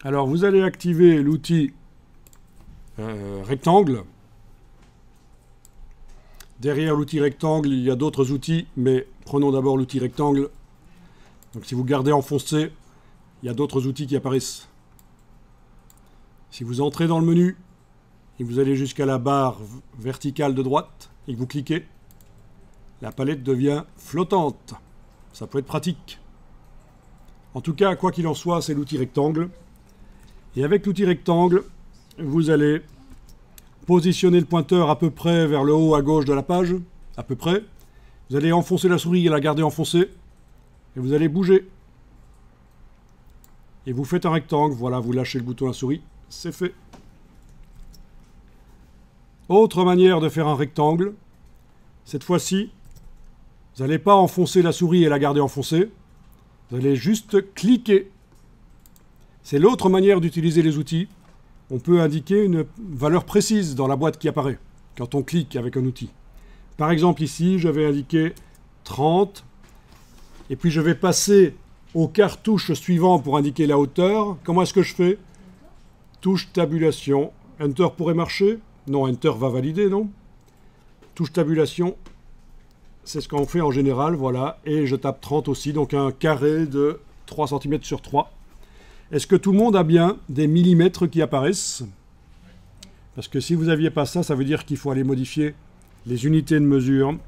Alors, vous allez activer l'outil rectangle. Derrière l'outil rectangle, il y a d'autres outils, mais prenons d'abord l'outil rectangle. Donc si vous gardez enfoncé, il y a d'autres outils qui apparaissent. Si vous entrez dans le menu, et vous allez jusqu'à la barre verticale de droite, et que vous cliquez, la palette devient flottante. Ça peut être pratique. En tout cas, quoi qu'il en soit, c'est l'outil rectangle. Et avec l'outil rectangle, vous allez positionner le pointeur à peu près vers le haut à gauche de la page, à peu près. Vous allez enfoncer la souris et la garder enfoncée. Et vous allez bouger. Et vous faites un rectangle. Voilà, vous lâchez le bouton à la souris. C'est fait. Autre manière de faire un rectangle. Cette fois-ci, vous n'allez pas enfoncer la souris et la garder enfoncée. Vous allez juste cliquer. C'est l'autre manière d'utiliser les outils. On peut indiquer une valeur précise dans la boîte qui apparaît quand on clique avec un outil. Par exemple, ici, je vais indiquer 30. Et puis, je vais passer au cartouche suivant pour indiquer la hauteur. Comment est-ce que je fais? Touche tabulation. Enter pourrait marcher? Non, Enter va valider, non? Touche tabulation. C'est ce qu'on fait en général, voilà. Et je tape 30 aussi, donc un carré de 3 cm sur 3. Est-ce que tout le monde a bien des millimètres qui apparaissent? Parce que si vous n'aviez pas ça, ça veut dire qu'il faut aller modifier les unités de mesure.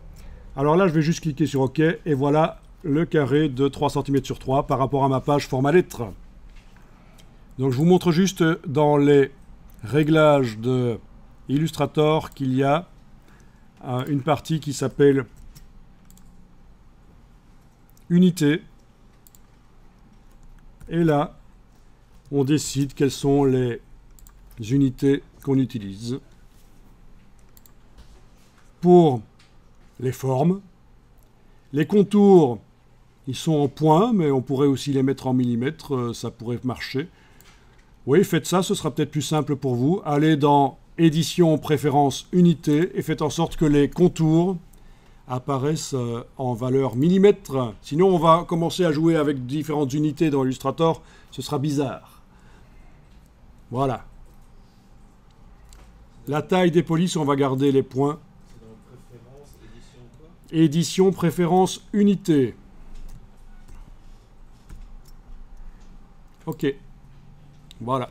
Alors là, je vais juste cliquer sur OK, et voilà le carré de 3 cm sur 3 par rapport à ma page format lettre. Donc je vous montre juste dans les réglages de Illustrator qu'il y a une partie qui s'appelle Unité. Et là, on décide quelles sont les unités qu'on utilise. Pour les formes, les contours, ils sont en points, mais on pourrait aussi les mettre en millimètres, ça pourrait marcher. Oui, faites ça, ce sera peut-être plus simple pour vous. Allez dans Édition, Préférences, Unités, et faites en sorte que les contours apparaissent en valeur millimètre. Sinon, on va commencer à jouer avec différentes unités dans Illustrator, ce sera bizarre. Voilà. La taille des polices, on va garder les points. C'est dans Préférences, édition quoi? Édition, Préférences, Unité. OK. Voilà.